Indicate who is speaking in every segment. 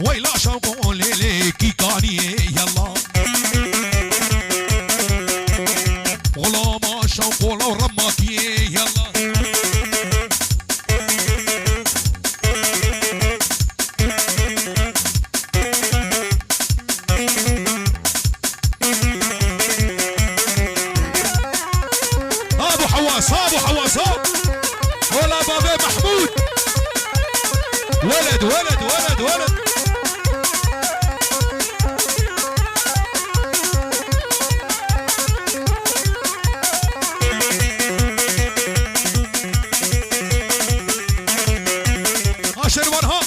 Speaker 1: ويلا شوقو ليلي كي كاني يلا غلاما شوقو لو رماكي يلا ابو حواس ابو حواس ولا بابا محمود ولد ولد ولد ولد شروانها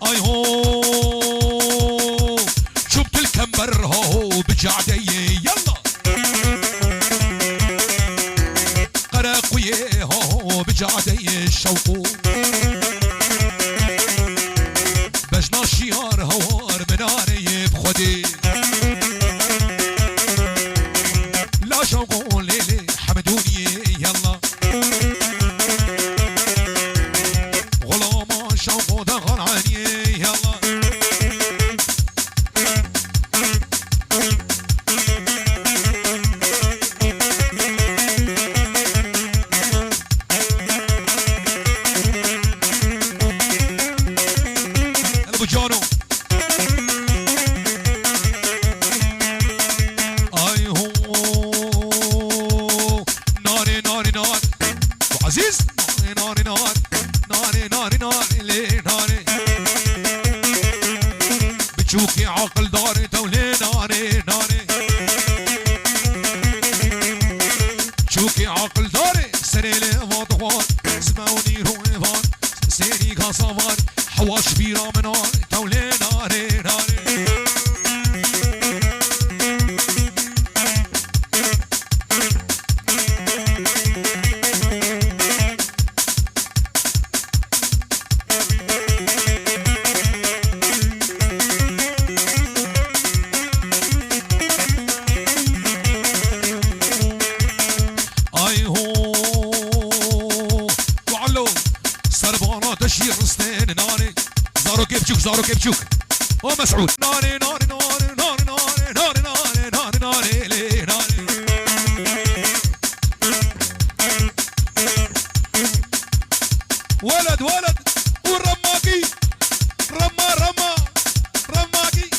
Speaker 1: اي هو شفت الكمبر هو بجعدي يلا قراقويه هو بجعدي الشوقو بجنا الشيار هوار مناري بخدي لا شوقو ليلي حمدوني يلا غلاما شوقو دغل عني يلا ابو جانو اي هو ناري ناري نار ابو عزيز ناري نار ناري ناري ناري ليه ناري بتشوكي عقل داري تولي ناري ناري تشوكي عقل داري سريلي فاضوان سماوني روي فان سيري كاسافار حواش بيرا منار تولي ناري ناري اي هو وعلو سربانا تشير رستين ناري زارو كيبشوك زارو كيبشوك ومسعود ناري ناري ناري ناري ناري ناري ناري ناري ناري ليه ناري ولد ولد والرماكي رما رماكي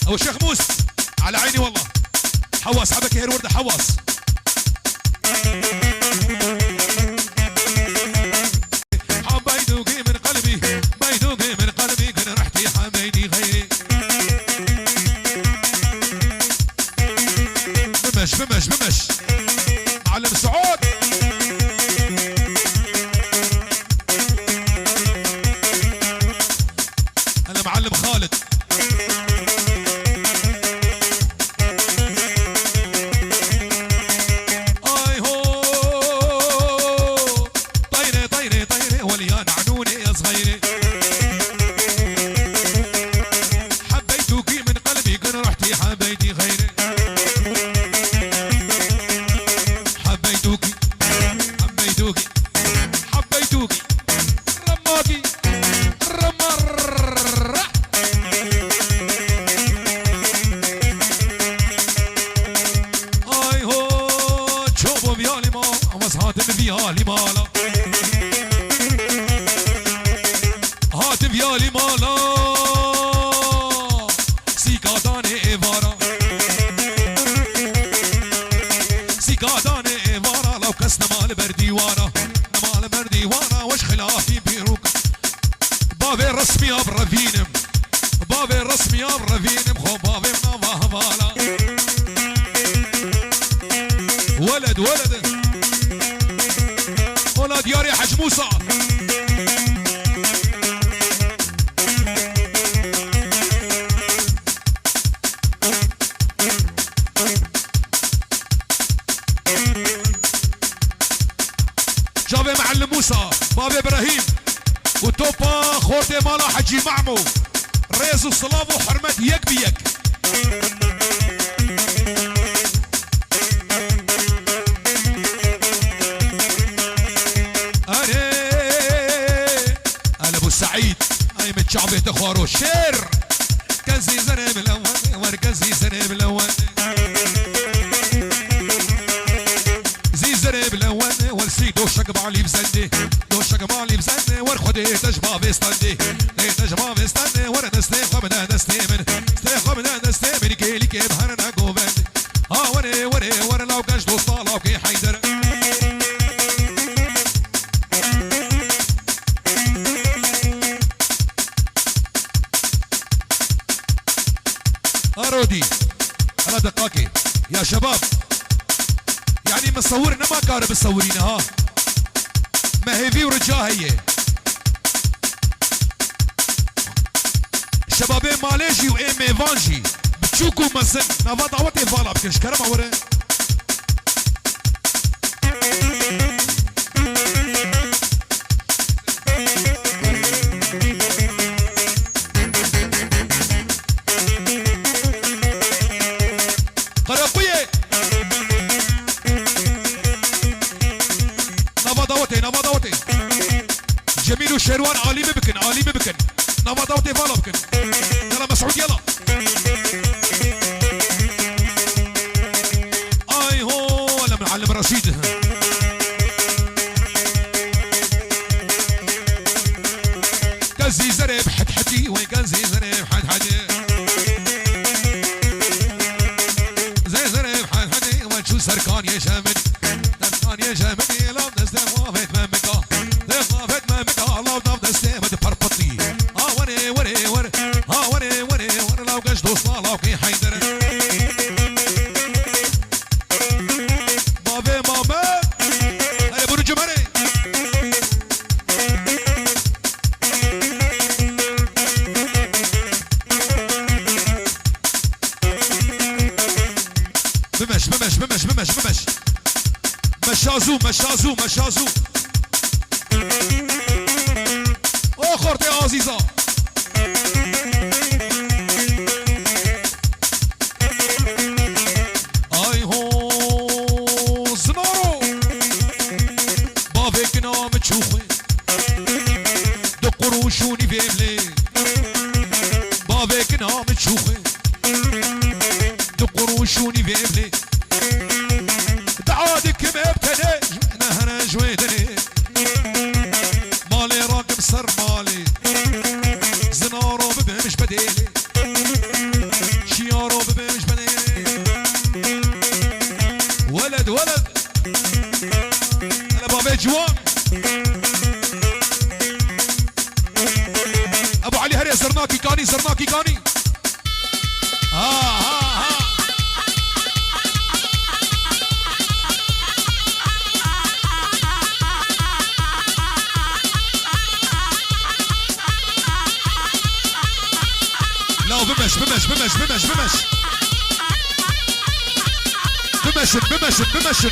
Speaker 1: ابو الشيخ موس على عيني والله حواس حبك هير ورده حواس حبيتوكي من قلبي بيتوكي من قلبي كن رحتي حبيتي غيري بمش معلم سعود انا معلم خالد اي هو طيري طيري طيري وليان عنوني يا صغيري حبيتوكي من قلبي كن رحتي حبيتي غيري حبيتوكي حبيتوكي حبيتوكي رماكي رمر اي هو تشوفوا بيالي ما وصهات بيالي مالا هات بيالي مالا سيكاتاني ايفارا سيكاتاني ايفارا لو كس نمال بردي وارا نمال بردي وارا وش خلافي بيروك بابي رسمي ابرفينم بابي رسمي ابرفينم خو بابي منافا هبالا ولد ولد ولد ياري حج موسى جابي معلم موسى بابي ابراهيم وتوبا خوتي مالا حجي معمو ريز الصلاب وحرمت يك بيك شعبي تخوارو شير كنزي زنب الاول وركزي زنب الاول زي زنب الاول والسي دوشك بعلي بزندي دوشك بعلي بزندي ورخدي تجبا بيستندي تجبا بيستندي ورنستي خبنا دستي من خبنا دستي من كيلي كيف هرنا قوبندي ها وري لو كاش دوستا لو كي حيدر أرودي أنا دقاكي يا شباب يعني مصورنا ما قارب تصورينا ها ما هي في ورجاه هي شبابين ماليجي وإيمي فانجي بتشوكوا مسن نفا دعوتي فالا بكش كرم أوري نفضوتي جميل وشيروان عالي ببكن نفضوتي فالا بكن يلا مسعود يلا اي هو انا معلم رشيد كنزي زرب حدي وين كنزي زرب حدي زي زرب حدي وين شو سركان يا شامل سركان يا شامل بمش مشازو اخرتي عزيزة اي هو زنارو بافيك نام تشوخي دقروشوني فيملي بافيك نام تشوخي دقروشوني فيملي بعادك ما ابتدي نهنا جويدني مالي راكب سر مالي زنارو ببمش بديلي شيارو ببمش بديلي ولد انا بابي جوان ابو علي هري زرناكي كاني ها لا بمش بمشن